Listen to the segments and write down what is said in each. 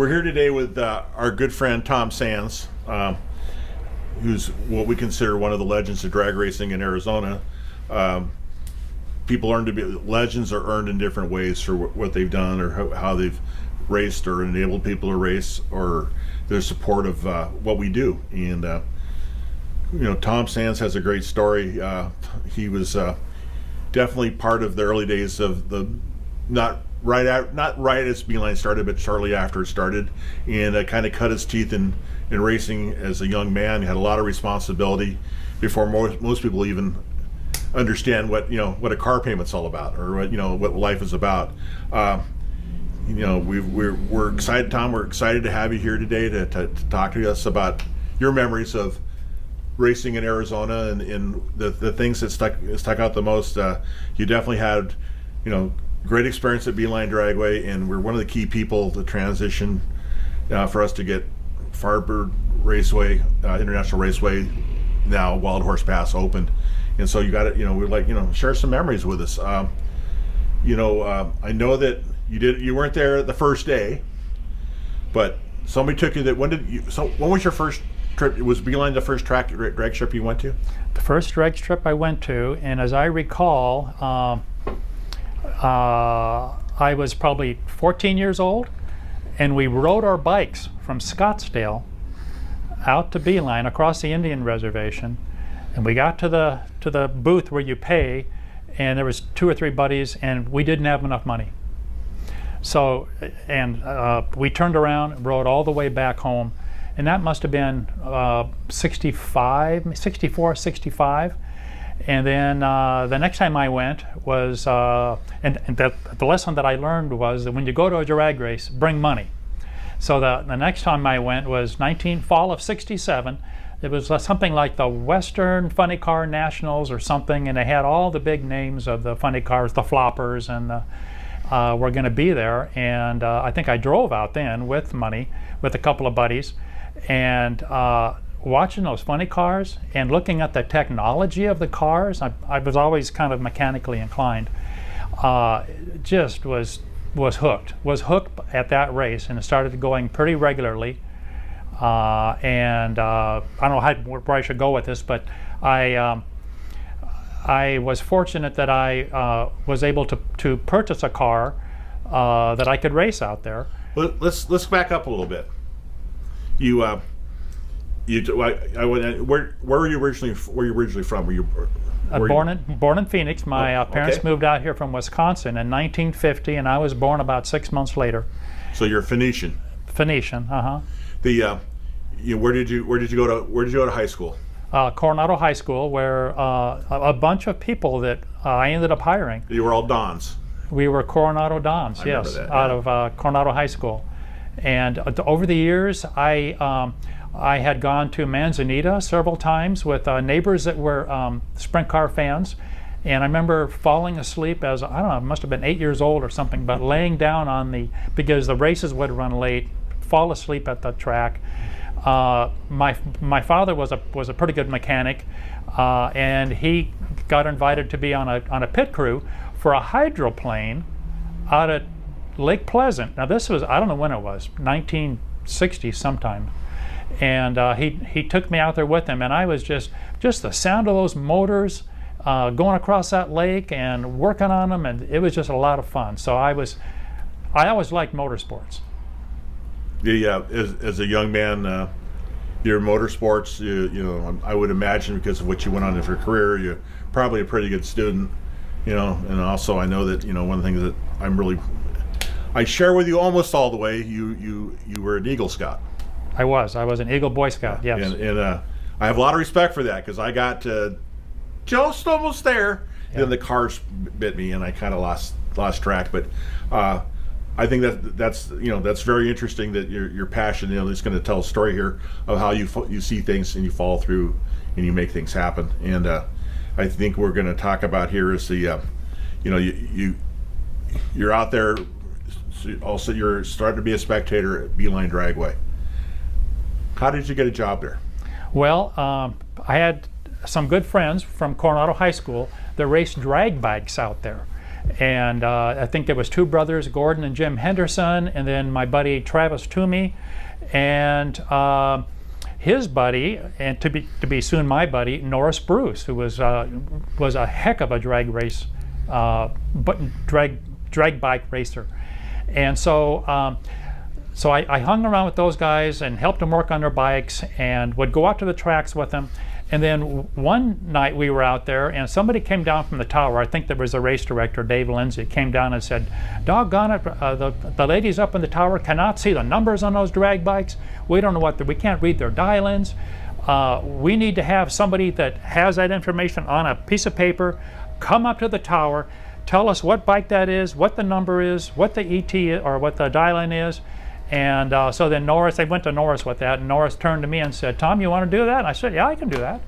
We're here today with our good friend Tom Sands, who's what we consider one of the legends of drag racing in Arizona. People legends are earned in different ways for what they've done or how they've raced or enabled people to race or their support of what we do. And Tom Sands has a great story. He was definitely part of the early days of the not right as Beeline started, but shortly after it started, and kind of cut his teeth in racing as a young man. He had a lot of responsibility before most people even understand what a car payment's all about or what life is about. We're excited, Tom. We're excited to have you here today to talk to us about your memories of racing in Arizona and the things that stuck out the most. You definitely had great experience at Beeline Dragway, and we're one of the key people to transition for us to get Firebird Raceway, International Raceway, now Wild Horse Pass opened. And so you got it. We'd like share some memories with us. I know that you weren't there the first day, but somebody took you. When was your first trip? Was Beeline the first drag strip you went to? The first drag strip I went to, and as I recall, I was probably 14 years old, and we rode our bikes from Scottsdale out to Beeline across the Indian Reservation, and we got to the booth where you pay, and there was 2 or 3 buddies, and we didn't have enough money. So, we turned around and rode all the way back home, and that must have been 64, 65. And then the next time I went was, and the lesson that I learned was that when you go to a drag race, bring money. So the next time I went was fall of '67. It was something like the Western Funny Car Nationals or something, and they had all the big names of the funny cars, the floppers, and were going to be there. And I think I drove out then with money, with a couple of buddies, and watching those funny cars and looking at the technology of the cars. I was always kind of mechanically inclined. Just was hooked at that race, and it started going pretty regularly. And I don't know where I should go with this, but I was fortunate that I was able to purchase a car that I could race out there. Well, let's back up a little bit. Where were you originally from? Were you born in Phoenix. My parents okay. moved out here from Wisconsin in 1950, and I was born about 6 months later. So you're Phoenician. Phoenician, Where did you go to high school? Coronado High School, where a bunch of people that I ended up hiring. You were all Dons. We were Coronado Dons, yes, out of Coronado High School. And over the years, I had gone to Manzanita several times with neighbors that were sprint car fans, and I remember falling asleep as, I don't know, I must have been 8 years old or something, but laying down because the races would run late, fall asleep at the track. My father was a pretty good mechanic, and he got invited to be on a pit crew for a hydroplane out at Lake Pleasant. Now this was, I don't know when it was, 1960 sometime. And he took me out there with him, and I was just the sound of those motors going across that lake and working on them, and it was just a lot of fun. So I always liked motorsports. As a young man, your motorsports, I would imagine because of what you went on in your career, you're probably a pretty good student, and also I know that one of the things that I share with you almost all the way. You were an Eagle Scout. I was an Eagle Boy Scout, yes. And I have a lot of respect for that because I got just almost there. Yeah. Then the cars bit me and I kind of lost track. But I think that's very interesting that your passion is going to tell a story here of how you see things and you follow through and you make things happen. And I think we're going to talk about here is the you're out there. Also, you're starting to be a spectator at Beeline Dragway. How did you get a job there? Well, I had some good friends from Coronado High School that raced drag bikes out there. And I think there was two brothers, Gordon and Jim Henderson, and then my buddy Travis Toomey, and his buddy, and to be soon my buddy, Norris Bruce, who was a heck of a drag race, drag bike racer. And so so I hung around with those guys and helped them work on their bikes and would go out to the tracks with them. And then one night we were out there and somebody came down from the tower. I think there was the race director, Dave Lindsay, came down and said, "Doggone it, the ladies up in the tower cannot see the numbers on those drag bikes. We don't know we can't read their dial-ins. We need to have somebody that has that information on a piece of paper come up to the tower, tell us what bike that is, what the number is, what the ET is, or what the dial-in is." And so then they went to Norris with that, and Norris turned to me and said, "Tom, you want to do that?" And I said, "Yeah, I can do that."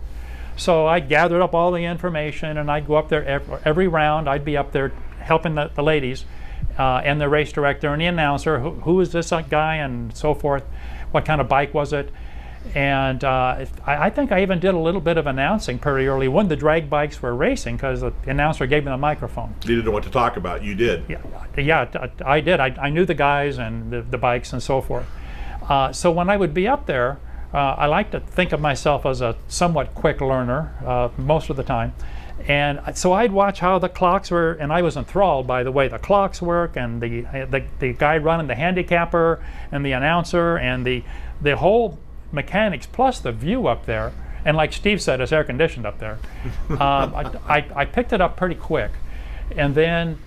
So I gathered up all the information, and I'd go up there every round. I'd be up there helping the ladies and the race director and the announcer, who is this guy, and so forth, what kind of bike was it. And I think I even did a little bit of announcing pretty early when the drag bikes were racing, because the announcer gave me the microphone. You didn't know what to talk about. You did. Yeah, I did. I knew the guys and the bikes and so forth. So when I would be up there, I like to think of myself as a somewhat quick learner most of the time. And so I'd watch how the clocks were, and I was enthralled by the way the clocks work, and the guy running the handicapper and the announcer and the whole mechanics, plus the view up there. And like Steve said, it's air conditioned up there. I picked it up pretty quick. And then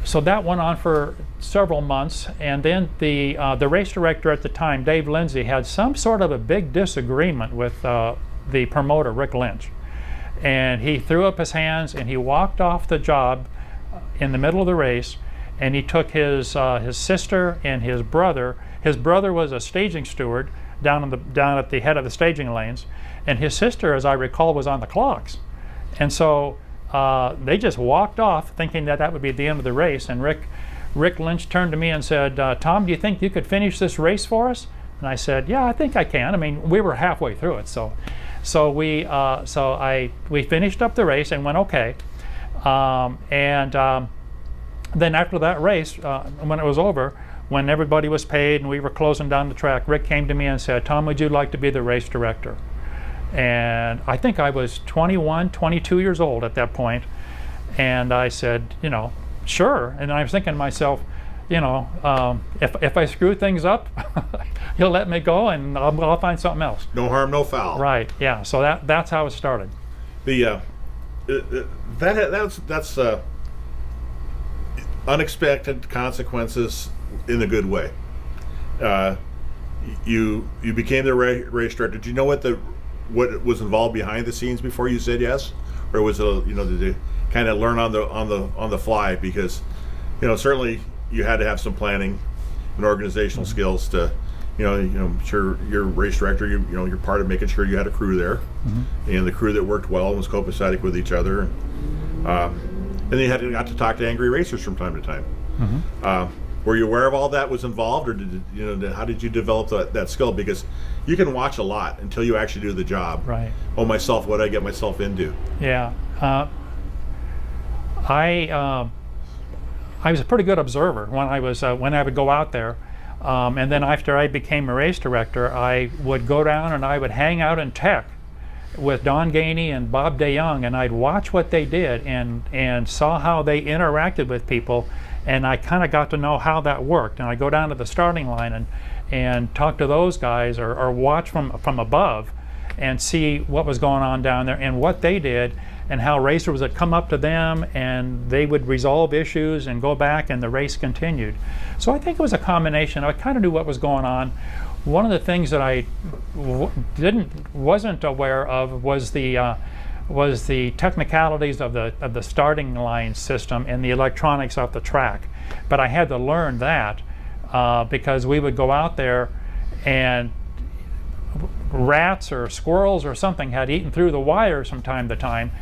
so that went on for several months, and then the race director at the time, Dave Lindsay, had some sort of a big disagreement with the promoter, Rick Lynch. And he threw up his hands and he walked off the job in the middle of the race, and he took his sister and his brother. His brother was a staging steward down at the head of the staging lanes, and his sister, as I recall, was on the clocks. And so they just walked off thinking that would be the end of the race. And Rick Lynch turned to me and said, "Tom, do you think you could finish this race for us?" And I said, "Yeah, I think I can." I mean, we were halfway through it, so we finished up the race and went okay. Then after that race, when it was over, when everybody was paid and we were closing down the track, Rick came to me and said, "Tom, would you like to be the race director?" And I think I was 21, 22 years old at that point. And I said, sure. And I was thinking to myself, if I screw things up, he'll let me go and I'll find something else. No harm, no foul. Right, yeah. So that's how it started. That's unexpected consequences in a good way. You became the race director. Did you know what was involved behind the scenes before you said yes, or was it did you kind of learn on the fly? Because certainly you had to have some planning and organizational skills to sure you're a race director. You're part of making sure you had a crew there, and the crew that worked well and was copacetic with each other. And then you got to talk to angry racers from time to time. Were you aware of all that was involved, or how did you develop that skill? Because you can watch a lot until you actually do the job. Right. Oh, what did I get myself into? Yeah. I was a pretty good observer when I would go out there, and then after I became a race director, I would go down and I would hang out in tech with Don Gainey and Bob DeYoung, and I'd watch what they did and saw how they interacted with people, and I kind of got to know how that worked. And I'd go down to the starting line and talk to those guys, or watch from above and see what was going on down there and what they did, and how racers would come up to them and they would resolve issues and go back, and the race continued. So I think it was a combination. I kind of knew what was going on. One of the things that I wasn't aware of was the technicalities of the starting line system and the electronics off the track. But I had to learn that because we would go out there and rats or squirrels or something had eaten through the wires from time to time,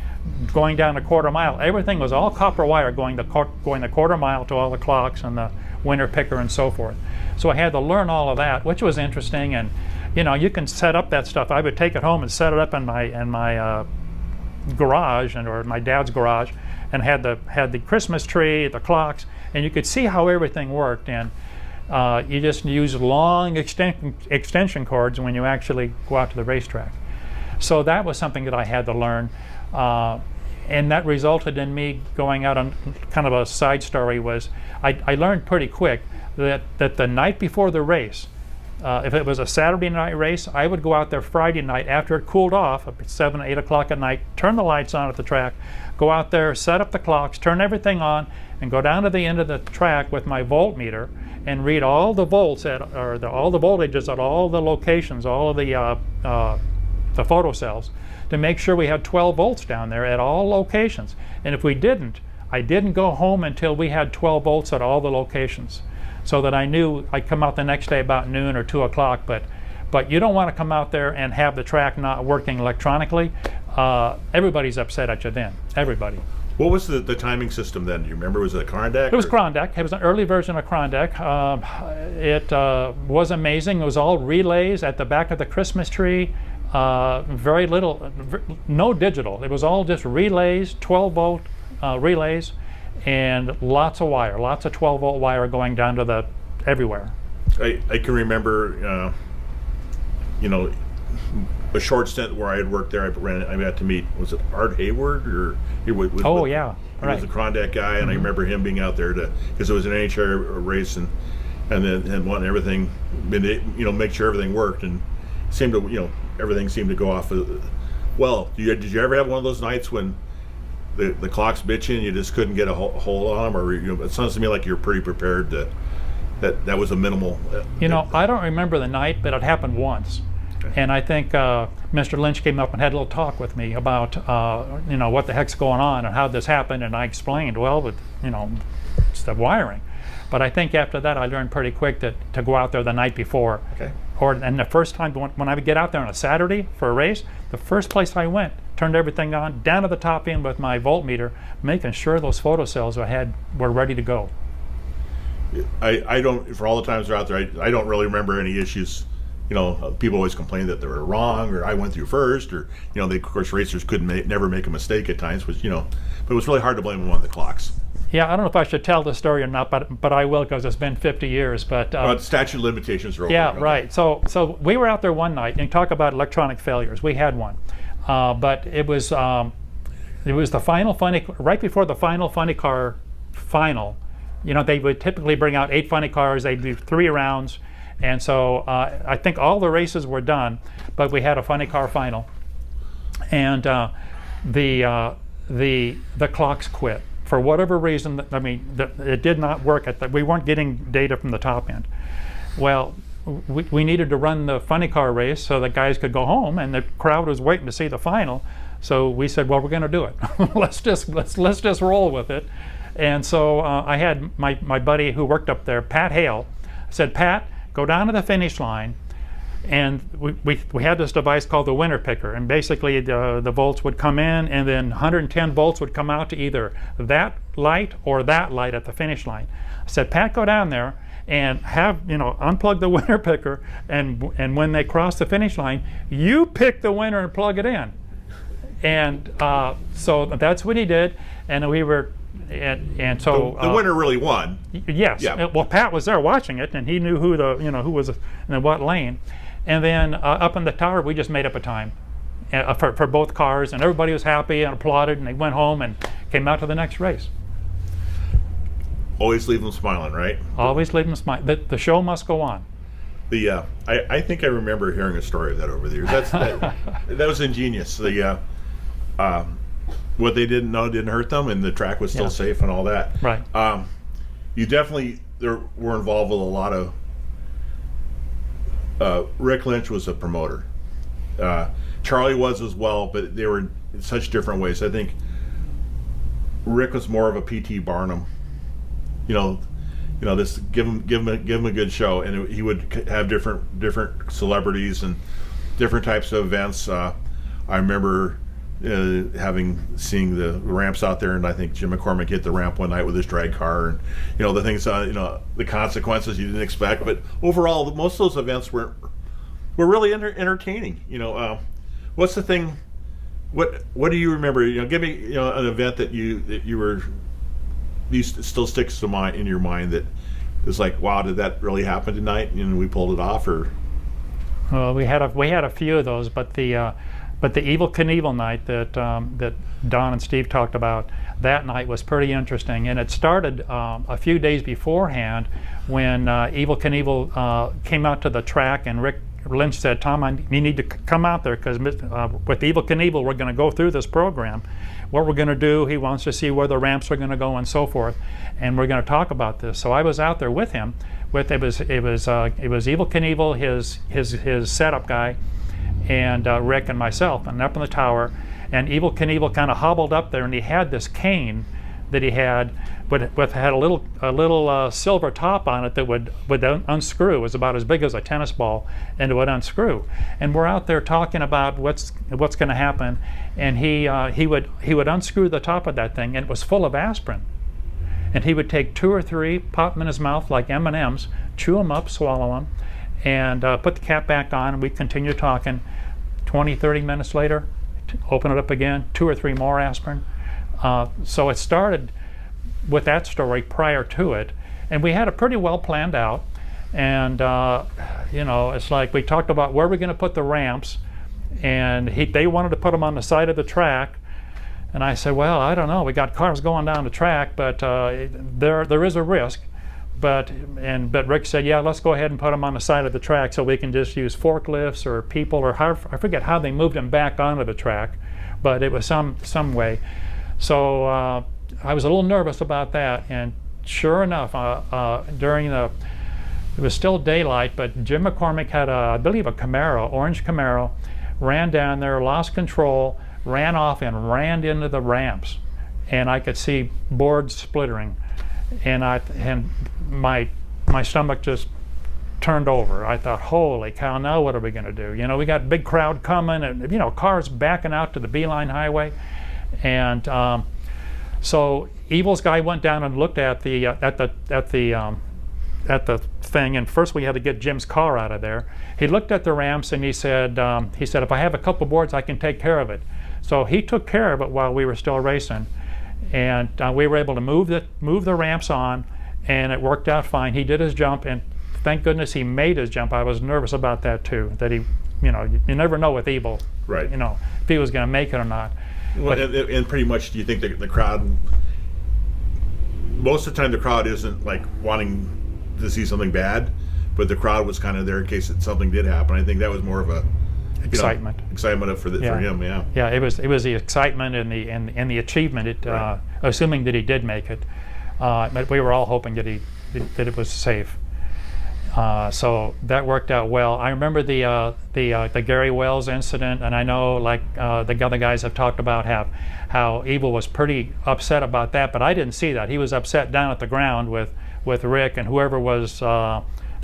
going down a quarter mile. Everything was all copper wire going the quarter mile to all the clocks and the winter picker and so forth. So I had to learn all of that, which was interesting. And you can set up that stuff. I would take it home and set it up in my garage or my dad's garage, and had the Christmas tree, the clocks, and you could see how everything worked. And you just use long extension cords when you actually go out to the racetrack. So that was something that I had to learn. And that resulted in me going out on kind of a side story. Was I learned pretty quick that the night before the race, if it was a Saturday night race, I would go out there Friday night after it cooled off, at 7, 8 o'clock at night, turn the lights on at the track, go out there, set up the clocks, turn everything on, and go down to the end of the track with my voltmeter and read all the volts all the voltages at all the locations, all of the photocells, to make sure we had 12 volts down there at all locations. And if we didn't, I didn't go home until we had 12 volts at all the locations, so that I knew I'd come out the next day about noon or 2 o'clock. But you don't want to come out there and have the track not working electronically. Everybody's upset at you then. Everybody. What was the timing system then? Do you remember? Was it a Crondeck? It was Crondeck. It was an early version of Crondeck. It was amazing. It was all relays at the back of the Christmas tree. Very little, no digital. It was all just relays, 12-volt relays, and lots of wire, lots of 12-volt wire going down to everywhere. I can remember, a short stint where I had worked there. I got to meet, was it Art Hayward, or he was? Yeah, he right. was the Crondeck guy, and I remember him being out there because it was an NHRA race, and wanting everything, make sure everything worked, and seemed to, everything seemed to go off. Well, did you ever have one of those nights when the clock's bitching and you just couldn't get a hold on them, or it sounds to me like you're pretty prepared that was a minimal. I don't remember the night, but it happened once. Okay. And I think Mr. Lynch came up and had a little talk with me about what the heck's going on and how this happened, and I explained, it's the wiring. But I think after that I learned pretty quick to go out there the night before. Okay. And the first time when I would get out there on a Saturday for a race, the first place I went, turned everything on, down to the top end with my voltmeter, making sure those photocells were ready to go. I don't, for all the times they're out there, I don't really remember any issues. People always complain that they were wrong, or I went through first, or of course racers never make a mistake at times, but it was really hard to blame them on the clocks. Yeah, I don't know if I should tell the story or not, but I will, because it's been 50 years. But statute of limitations are over. Yeah, right. So we were out there one night, and talk about electronic failures. We had one, but it was the final funny, right before the final funny car final. They would typically bring out 8 funny cars. They'd do 3 rounds, and so I think all the races were done, but we had a funny car final, and the clocks quit. For whatever reason, it did not work. We weren't getting data from the top end. Well, we needed to run the funny car race so the guys could go home, and the crowd was waiting to see the final. So we said, well, we're going to do it. let's just roll with it. And so I had my buddy who worked up there, Pat Hale. I said, Pat, go down to the finish line. And we had this device called the winner picker, and basically the volts would come in, and then 110 volts would come out to either that light or that light at the finish line. I said, Pat, go down there and unplug the winner picker, and when they cross the finish line, you pick the winner and plug it in. And so that's what he did, and we were. And so the winner really won. Yes. Yeah. Well, Pat was there watching it, and he knew who was in what lane. And then up in the tower, we just made up a time for both cars, and everybody was happy and applauded, and they went home and came out to the next race. Always leave them smiling, right? Always leave them smiling. The show must go on. I think I remember hearing a story of that over the years. That was ingenious. What they didn't know didn't hurt them, and the track was still safe and all that. Right. You definitely were involved with a lot of. Rick Lynch was a promoter. Charlie was as well, but they were in such different ways. I think Rick was more of a P.T. Barnum. Just give him a good show, and he would have different celebrities and different types of events. I remember seeing the ramps out there, and I think Jim McCormick hit the ramp one night with his drag car, and the things, the consequences you didn't expect. But overall, most of those events were really entertaining. What's the thing What do you remember? Give me an event that still sticks to mind in your mind that is like, wow, did that really happen tonight? And we pulled it off, or Well, we had a few of those, but the Evel Knievel night that that Don and Steve talked about, that night was pretty interesting, and it started a few days beforehand when Evel Knievel came out to the track, and Rick Lynch said, "Tom, you need to come out there because with Evel Knievel, we're going to go through this program. What we're going to do, he wants to see where the ramps are going to go and so forth, and we're going to talk about this." So I was out there with him. It was Evel Knievel, his setup guy, and Rick and myself, and up in the tower. And Evel Knievel kind of hobbled up there, and he had this cane that he had, but had a little silver top on it that would unscrew. It was about as big as a tennis ball, and it would unscrew. And we're out there talking about what's going to happen, and he would unscrew the top of that thing, and it was full of aspirin. And he would take 2 or 3, pop them in his mouth like M&Ms, chew them up, swallow them, and put the cap back on, and we'd continue talking. 20, 30 minutes later, open it up again, 2 or 3 more aspirin. So it started with that story prior to it, and we had it pretty well planned out. And it's like we talked about where we're going to put the ramps, and they wanted to put them on the side of the track. And I said, well, I don't know. We got cars going down the track, but there is a risk. But Rick said, yeah, let's go ahead and put them on the side of the track so we can just use forklifts or people, or I forget how they moved them back onto the track, but it was some way. So I was a little nervous about that. And sure enough, it was still daylight, but Jim McCormick had I believe a Camaro, orange Camaro, ran down there, lost control, ran off and ran into the ramps, and I could see boards splittering, and my stomach just turned over. I thought, holy cow, now what are we going to do? We got a big crowd coming, and cars backing out to the Beeline Highway, and so Evel's guy went down and looked at the thing, and first we had to get Jim's car out of there. He looked at the ramps, and he said, if I have a couple boards, I can take care of it. So he took care of it while we were still racing, and we were able to move the ramps on, and it worked out fine. He did his jump, and thank goodness he made his jump. I was nervous about that too, that he, you never know with Evel, right? If he was going to make it or not. Well, and pretty much, do you think that the crowd, most of the time the crowd isn't like wanting to see something bad, but the crowd was kind of there in case something did happen? I think that was more of a excitement for him. Yeah, it was the excitement and the achievement. Right. Assuming that he did make it, but we were all hoping that it was safe. So that worked out well. I remember the Gary Wells incident, and I know the other guys have talked about how Evel was pretty upset about that, but I didn't see that. He was upset down at the ground with Rick and whoever was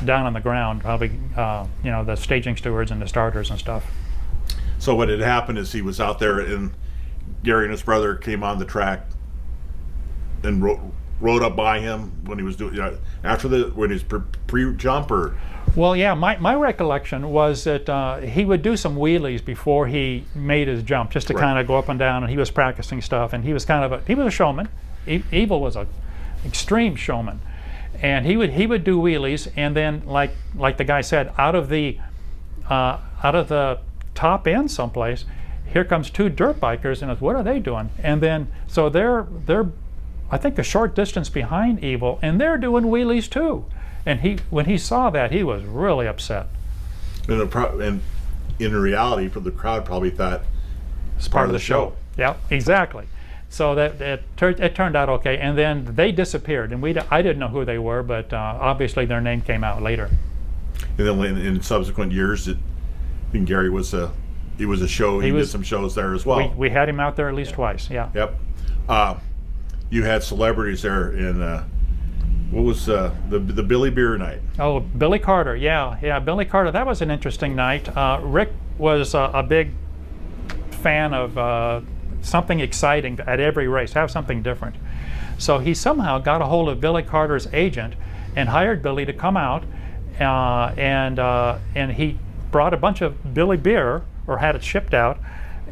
down on the ground, probably the staging stewards and the starters and stuff. So what had happened is he was out there, and Gary and his brother came on the track and rode up by him when he was doing when he's pre-jump, or? Well, yeah, my recollection was that he would do some wheelies before he made his jump, just to kind of go up and down, and he was practicing stuff, and he was he was a showman. Evel was an extreme showman, and he would do wheelies, and then like the guy said, out of the top end someplace, here comes 2 dirt bikers, and what are they doing? And then so they're I think a short distance behind Evel, and they're doing wheelies too. And when he saw that, he was really upset. And in reality, the crowd probably thought it's part of the show. Yeah, exactly. So that it turned out okay. And then they disappeared, and I didn't know who they were, but obviously their name came out later. And then in subsequent years, Gary was a show. He did some shows there as well. We had him out there at least twice. Yeah. Yep. You had celebrities there in what was the Billy Beer night? Oh, Billy Carter. Yeah, Billy Carter. That was an interesting night. Rick was a big fan of something exciting at every race, have something different. So he somehow got a hold of Billy Carter's agent and hired Billy to come out, and he brought a bunch of Billy Beer, or had it shipped out,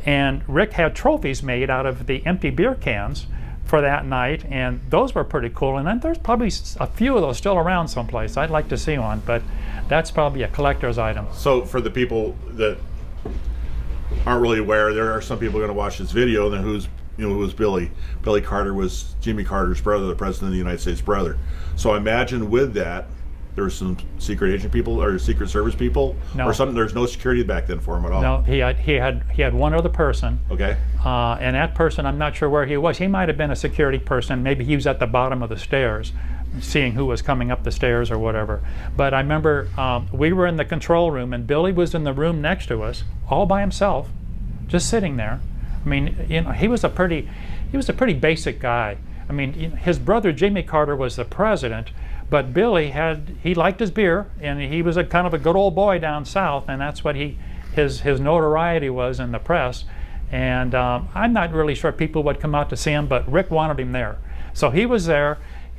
And Rick had trophies made out of the empty beer cans for that night, and those were pretty cool. And then there's probably a few of those still around someplace. I'd like to see one, but that's probably a collector's item. So for the people that aren't really aware, there are some people going to watch this video, and then who's Billy? Billy Carter was Jimmy Carter's brother, the president of the United States brother. So I imagine with that, there were some secret agent people or Secret Service people, No. or something. There's no security back then for him at all. No, he had one other person, Okay. and that person, I'm not sure where he was. He might have been a security person. Maybe he was at the bottom of the stairs, seeing who was coming up the stairs or whatever. But I remember we were in the control room, and Billy was in the room next to us, all by himself, just sitting there. I mean, he was a pretty basic guy. I mean, his brother Jimmy Carter was the president, but Billy he liked his beer, and he was a kind of a good old boy down south, and that's what his notoriety was in the press. And I'm not really sure people would come out to see him, but Rick wanted him there, so he was there.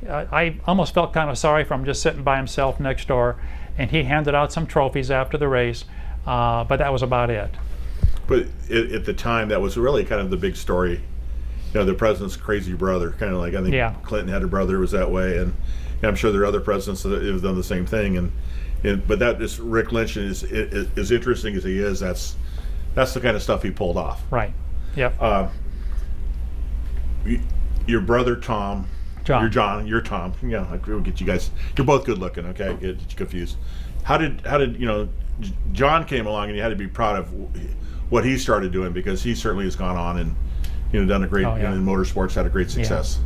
I almost felt kind of sorry for him, just sitting by himself next door, and he handed out some trophies after the race, but that was about it. But at the time, that was really kind of the big story. The president's crazy brother, kind of like I think Yeah. Clinton had a brother who was that way, and I'm sure there are other presidents that have done the same thing. But that is Rick Lynch, is as interesting as he is. That's the kind of stuff he pulled off. Right. Yep. Your brother Tom, John. You're John. You're Tom. Yeah, we'll get you guys. You're both good looking. Okay, get you confused. How did John came along, and you had to be proud of what he started doing, because he certainly has gone on and done a great in motorsports, had a great success.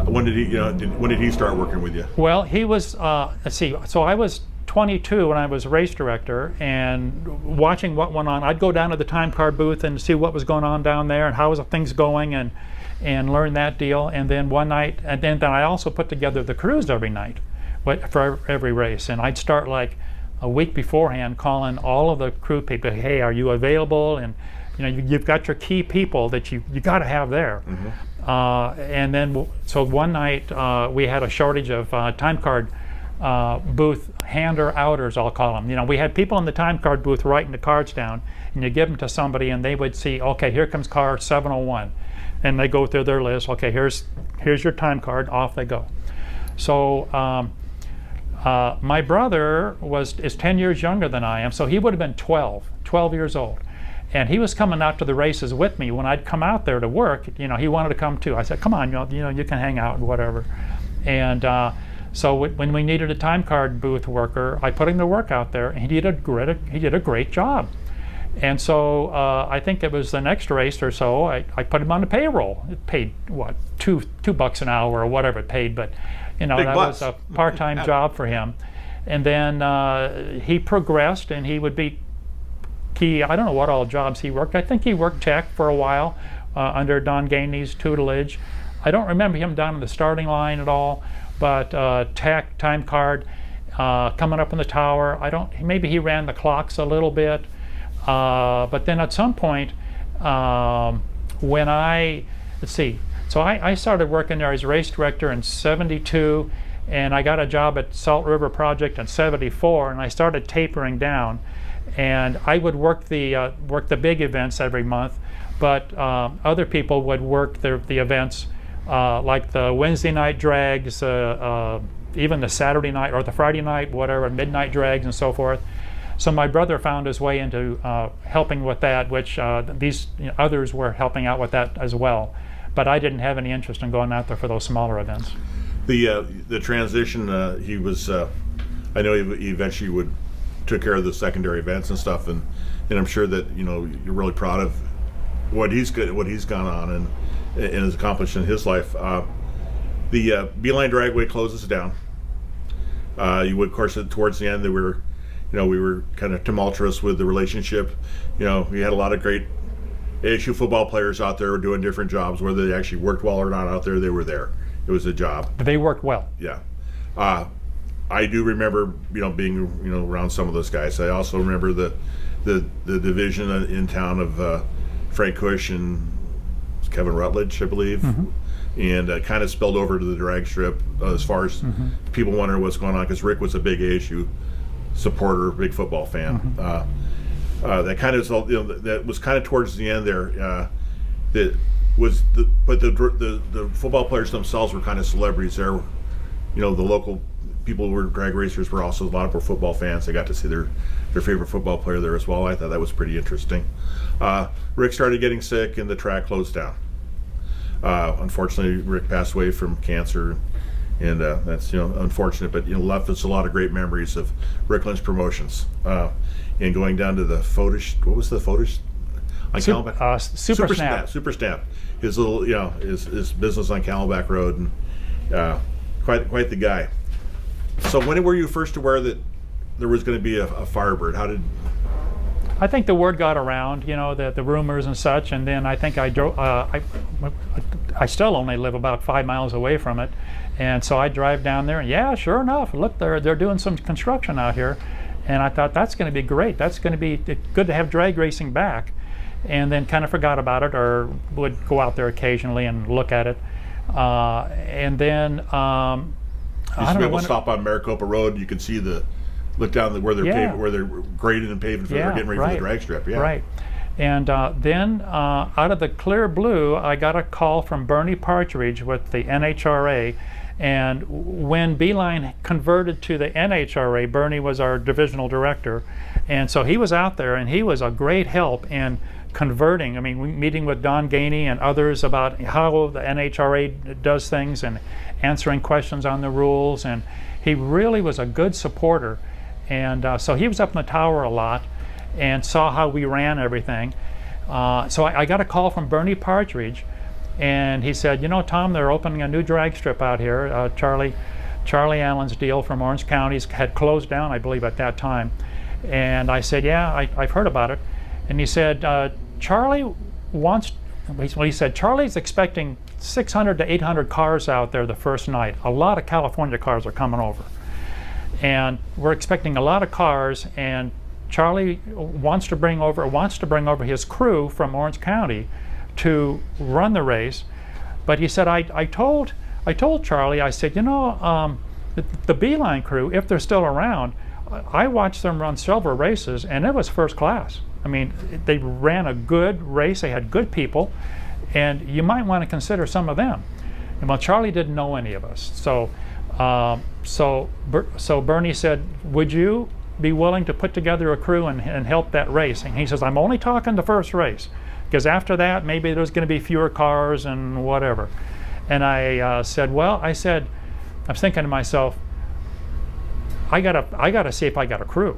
When did he start working with you? Well, he was let's see. So I was 22 when I was race director, and watching what went on. I'd go down to the time card booth and see what was going on down there and how was things going, and learn that deal. And then one night, and then I also put together the crews every night, for every race. And I'd start like a week beforehand, calling all of the crew people. Hey, are you available? And you've got your key people that you got to have there. Mm-hmm. And then so one night we had a shortage of time card booth hander outers, I'll call them. We had people in the time card booth writing the cards down, and you give them to somebody, and they would see, okay, here comes car 701, and they go through their list. Okay, here's your time card. Off they go. So my brother is 10 years younger than I am, so he would have been 12 years old. And he was coming out to the races with me. When I'd come out there to work, he wanted to come too. I said, come on, you can hang out and whatever. And so when we needed a time card booth worker, I put him to work out there, and he did a great job. And so I think it was the next race or so, I put him on the payroll. It paid, what, $2 an hour or whatever it paid, but that was a part-time job for him. And then he progressed, and he would be key. I don't know what all jobs he worked. I think he worked tech for a while under Don Gainey's tutelage. I don't remember him down in the starting line at all, but tech, time card, coming up in the tower. Maybe he ran the clocks a little bit. But then at some point, when so I started working there as race director in '72, and I got a job at Salt River Project in '74, and I started tapering down. And I would work the big events every month, but other people would work the events like the Wednesday night drags, even the Saturday night or the Friday night, whatever, midnight drags and so forth. So my brother found his way into helping with that, which these others were helping out with that as well. But I didn't have any interest in going out there for those smaller events. The transition, he was, I know he eventually took care of the secondary events and stuff, and I'm sure that you're really proud of what he's gone on and has accomplished in his life. The Beeline Dragway closes down. Of course, towards the end, we were kind of tumultuous with the relationship. We had a lot of great ASU football players out there doing different jobs. Whether they actually worked well or not out there, they were there. It was a job. They worked well. Yeah. I do remember, being, around some of those guys. I also remember the division in town of Frank Cush and Kevin Rutledge, I believe, and kind of spilled over to the drag strip as far as people wondering what's going on, because Rick was a big ASU supporter, big football fan. that kind of that was kind of towards the end there. That was but the football players themselves were kind of celebrities there. The local people who were drag racers were also a lot of football fans. They got to see their favorite football player there as well. I thought that was pretty interesting. Rick started getting sick and the track closed down. Unfortunately, Rick passed away from cancer, and that's unfortunate. But left us a lot of great memories of Rick Lynch Promotions, and going down to the photo. What was the photo? Super Snap. Super Snap. His little his business on Camelback Road, and quite the guy. So when were you first aware that there was going to be a Firebird? How did? I think the word got around, the rumors and such, and then I think I drove. I still only live about 5 miles away from it, and so I drive down there, and yeah, sure enough, look, they're doing some construction out here, and I thought that's going to be great. That's going to be good to have drag racing back, and then kind of forgot about it, or would go out there occasionally and look at it, and then I used to be able to stop on Maricopa Road. You could see look down where they're grading and paving for they're getting ready for the drag strip. Yeah. Right. And then out of the clear blue, I got a call from Bernie Partridge with the NHRA. And when Beeline converted to the NHRA, Bernie was our divisional director. And so he was out there, and he was a great help in converting. I mean, meeting with Don Gainey and others about how the NHRA does things and answering questions on the rules. And he really was a good supporter. And so he was up in the tower a lot and saw how we ran everything. So I got a call from Bernie Partridge, and he said, Tom, they're opening a new drag strip out here. Charlie Allen's deal from Orange County had closed down, I believe, at that time. And I said, yeah, I've heard about it. And he said, Charlie's expecting 600 to 800 cars out there the first night. A lot of California cars are coming over. And we're expecting a lot of cars, and Charlie wants to bring over his crew from Orange County to run the race. But he said, I told Charlie, I said, the Beeline crew, if they're still around, I watched them run several races, and it was first class. I mean, they ran a good race, they had good people, and you might want to consider some of them. And well, Charlie didn't know any of us. So Bernie said, would you be willing to put together a crew and help that race? And he says, I'm only talking the first race, because after that, maybe there's going to be fewer cars and whatever. And I said, I was thinking to myself, I gotta see if I got a crew.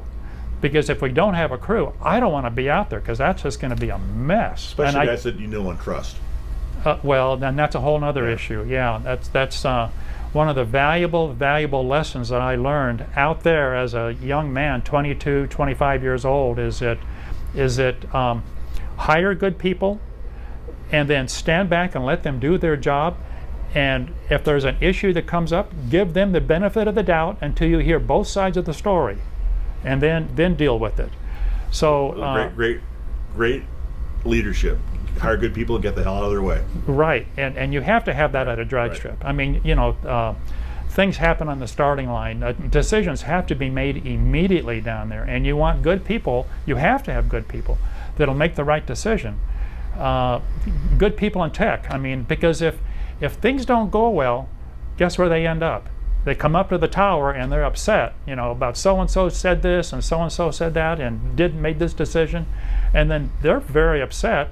Because if we don't have a crew, I don't want to be out there, because that's just going to be a mess. Especially guys that you know and trust. Well, then that's a whole other issue. Yeah, that's one of the valuable lessons that I learned out there as a young man, 22, 25 years old, is that hire good people and then stand back and let them do their job. And if there's an issue that comes up, give them the benefit of the doubt until you hear both sides of the story, and then deal with it. So great leadership. Hire good people and get the hell out of their way. Right, and you have to have that at a drag strip. I mean, things happen on the starting line. Decisions have to be made immediately down there, and you want good people. You have to have good people that'll make the right decision. Good people in tech. I mean, because if things don't go well, guess where they end up? They come up to the tower and they're upset, about so-and-so said this and so-and-so said that and made this decision, and then they're very upset.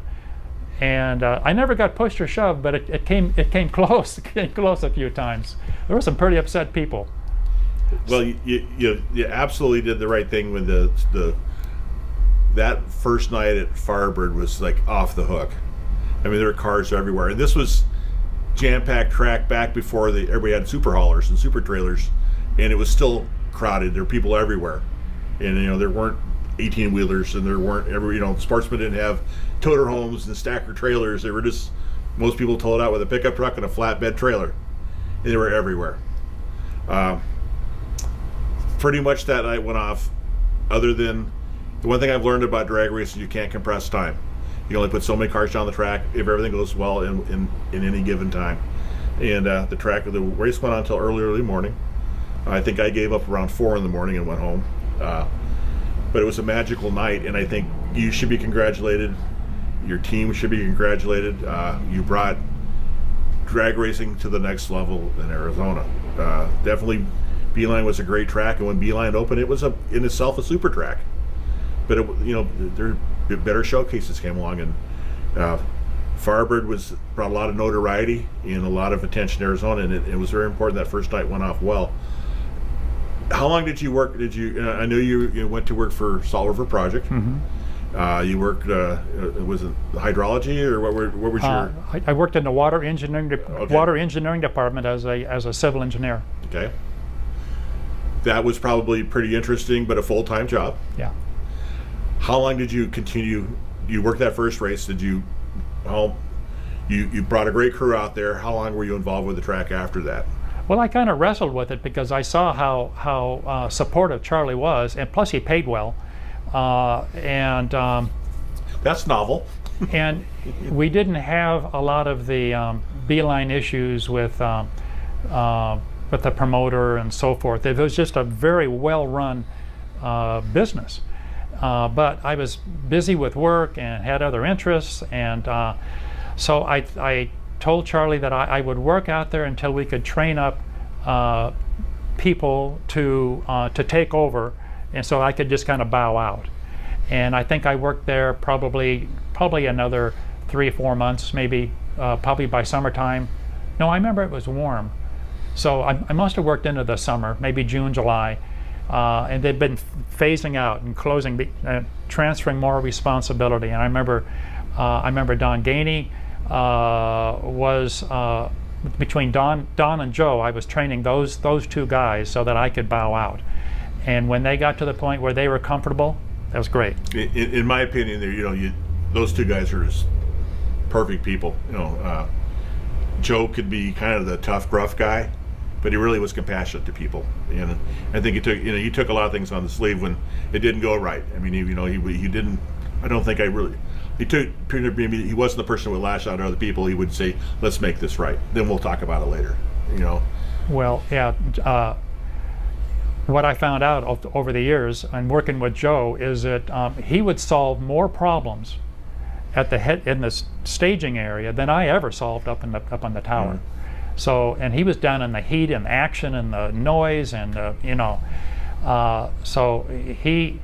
And I never got pushed or shoved, but it came close. It came close a few times. There were some pretty upset people. Well, you absolutely did the right thing when that first night at Firebird was like off the hook. I mean, there were cars everywhere, and this was jam-packed track back before everybody had super haulers and super trailers, and it was still crowded. There were people everywhere, and there weren't 18-wheelers, and there weren't sportsmen didn't have toter homes and stacker trailers. They were just, most people told out with a pickup truck and a flatbed trailer, and they were everywhere. Pretty much that night went off, other than the one thing I've learned about drag racing, you can't compress time. You only put so many cars down the track if everything goes well in any given time. And the race went on until early morning. I think I gave up around 4 in the morning and went home. but it was a magical night, and I think you should be congratulated. Your team should be congratulated. You brought drag racing to the next level in Arizona. Definitely, Beeline was a great track, and when Beeline opened, it was in itself a super track. But there better showcases came along, and Firebird brought a lot of notoriety and a lot of attention to Arizona, and it was very important that first night went off well. How long did you work? I know you went to work for Salt River Project. Mm-hmm. You worked, was it hydrology, or what was your? I worked in the water engineering department as a civil engineer. Okay. That was probably pretty interesting, but a full-time job. Yeah. How long did you continue? You worked that first race. You brought a great crew out there. How long were you involved with the track after that? Well, I kind of wrestled with it because I saw how supportive Charlie was, and plus he paid well, and that's novel. and we didn't have a lot of the Beeline issues with the promoter and so forth. It was just a very well-run business. But I was busy with work and had other interests, and so I told Charlie that I would work out there until we could train up people to take over, and so I could just kind of bow out. And I think I worked there probably another 3 or 4 months, maybe probably by summertime. No, I remember it was warm, so I must have worked into the summer, maybe June, July. And they've been phasing out and closing, transferring more responsibility. And I remember Don Gainey was between Don and Joe. I was training those two guys so that I could bow out. And when they got to the point where they were comfortable, that was great. In my opinion, those two guys are just perfect people. Joe could be kind of the tough, gruff guy, but he really was compassionate to people, and I think he took a lot of things on the sleeve when it didn't go right. I mean, he didn't. I don't think he wasn't the person who would lash out at other people. He would say, "Let's make this right. Then we'll talk about it later." Well, yeah. What I found out over the years and working with Joe is that he would solve more problems in the staging area than I ever solved up on the tower. Mm-hmm. So, and he was down in the heat and the action and the noise and so he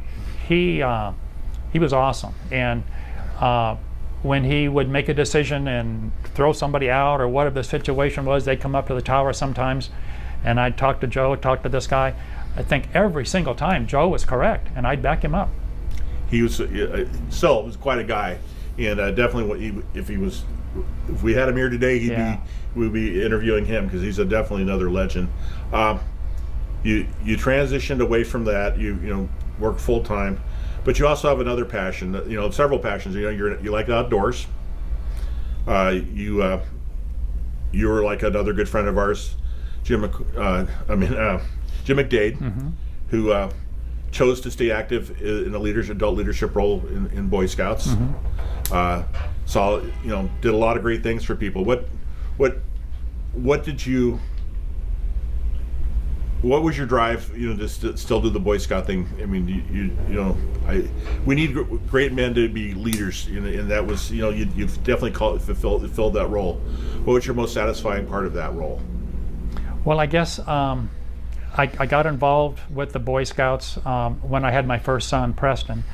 was awesome. And when he would make a decision and throw somebody out or whatever the situation was, they'd come up to the tower sometimes, and I'd talk to Joe, talk to this guy. I think every single time Joe was correct, and I'd back him up. He was was quite a guy, and definitely if we had him here today, we'd be interviewing him because he's definitely another legend. You transitioned away from that. You work full time, but you also have another passion. Several passions. You like outdoors. You were like another good friend of ours, Jim McDade, mm-hmm. who chose to stay active in a adult leadership role in Boy Scouts. Mm-hmm. Did a lot of great things for people. What was your drive, to still do the Boy Scout thing? I mean, we need great men to be leaders, and that was, you've definitely fulfilled that role. What was your most satisfying part of that role? Well, I guess I got involved with the Boy Scouts when I had my first son, Preston,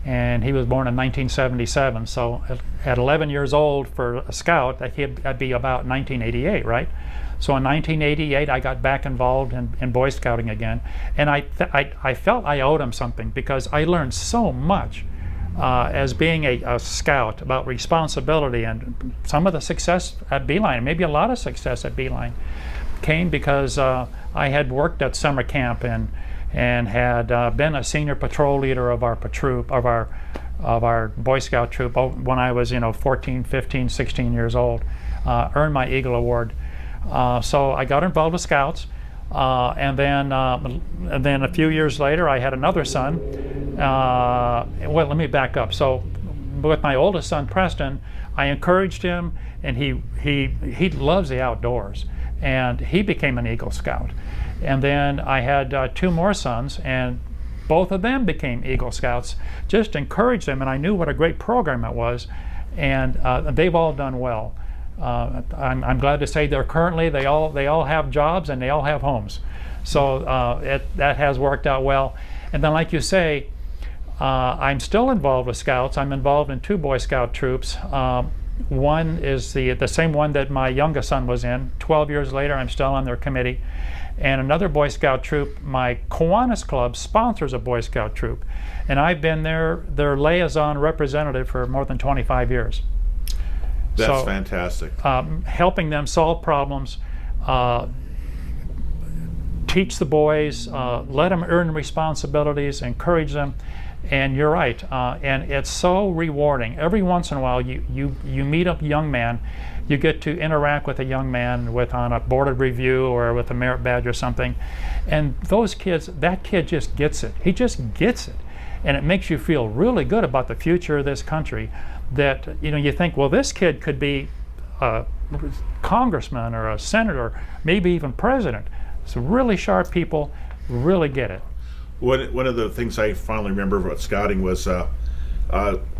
and he was born in 1977. So at 11 years old for a scout, that'd be about 1988, right? So in 1988, I got back involved in Boy Scouting again, and I felt I owed him something because I learned so much as being a scout about responsibility, and some of the success at Beeline, maybe a lot of success at Beeline, came because I had worked at summer camp and had been a senior patrol leader of our troop, of our Boy Scout troop when I was 14, 15, 16 years old. Earned my Eagle Award. So I got involved with Scouts, and then a few years later I had another son. Well, let me back up. So with my oldest son Preston, I encouraged him, and he loves the outdoors, and he became an Eagle Scout. And then I had 2 more sons, and both of them became Eagle Scouts. Just encouraged them, and I knew what a great program it was, and they've all done well. I'm glad to say they all have jobs and they all have homes, so that has worked out well. And then, like you say, I'm still involved with Scouts. I'm involved in 2 Boy Scout troops. One is the same one that my youngest son was in. 12 years later, I'm still on their committee. And another Boy Scout troop, my Kiwanis Club sponsors a Boy Scout troop, and I've been their liaison representative for more than 25 years. That's fantastic. Helping them solve problems, teach the boys, let them earn responsibilities, encourage them. And you're right, and it's so rewarding. Every once in a while, you meet a young man, you get to interact with a young man on a board of review or with a merit badge or something, and that kid just gets it. He just gets it, and it makes you feel really good about the future of this country. That you think, well, this kid could be a congressman or a senator, maybe even president. So really sharp people really get it. One of the things I finally remember about scouting was a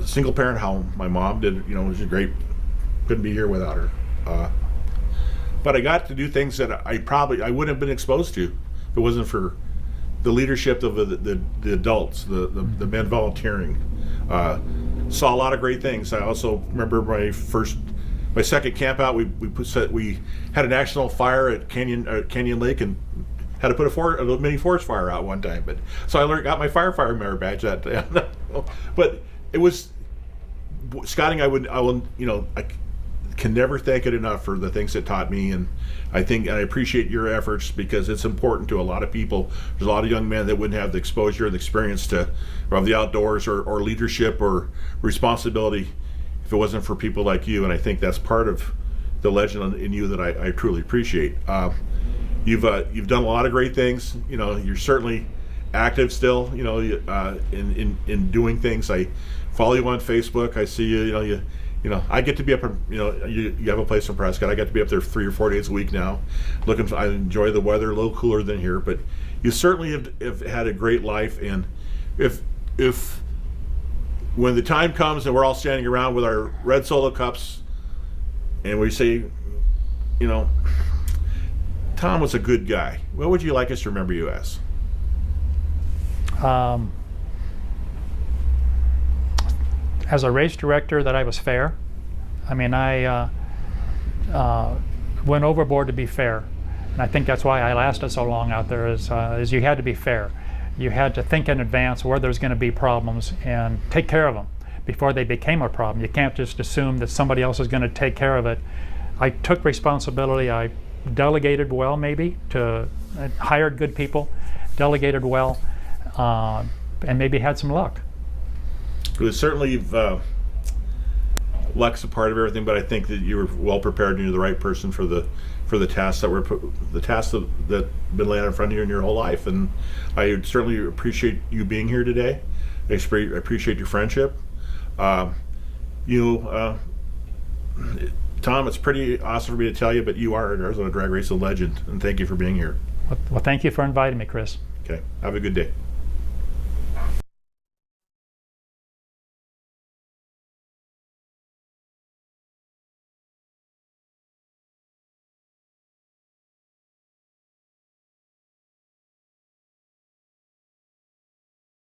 single parent home. My mom did, was great. Couldn't be here without her. But I got to do things that I wouldn't have been exposed to if it wasn't for the leadership of the adults, the men volunteering. Saw a lot of great things. I also remember my second camp out. We had a national fire at Canyon Lake and had to put a mini forest fire out one time. But so I got my firefighter merit badge that day. But it was scouting. I can never thank it enough for the things it taught me, and I appreciate your efforts because it's important to a lot of people. There's a lot of young men that wouldn't have the exposure and the experience of the outdoors or leadership or responsibility if it wasn't for people like you. And I think that's part of the legend in you that I truly appreciate. You've done a lot of great things. You're certainly active still. In doing things. I follow you on Facebook. I see you. I get to be up. You have a place in Prescott. I get to be up there 3 or 4 days a week now. I enjoy the weather. A little cooler than here, but you certainly have had a great life. And if when the time comes and we're all standing around with our red Solo cups, and we say, Tom was a good guy, what would you like us to remember you as? As a race director, that I was fair. I mean, I went overboard to be fair, and I think that's why I lasted so long out there. Is you had to be fair. You had to think in advance where there's going to be problems and take care of them before they became a problem. You can't just assume that somebody else is going to take care of it. I took responsibility. I delegated well, maybe hired good people, delegated well, and maybe had some luck. Certainly, luck's a part of everything, but I think that you were well prepared and you're the right person for the tasks that been laid in front of you in your whole life. And I certainly appreciate you being here today. I appreciate your friendship. Tom, it's pretty awesome for me to tell you, but you are an Arizona drag racing legend, and thank you for being here. Well, thank you for inviting me, Chris. Okay, have a good day.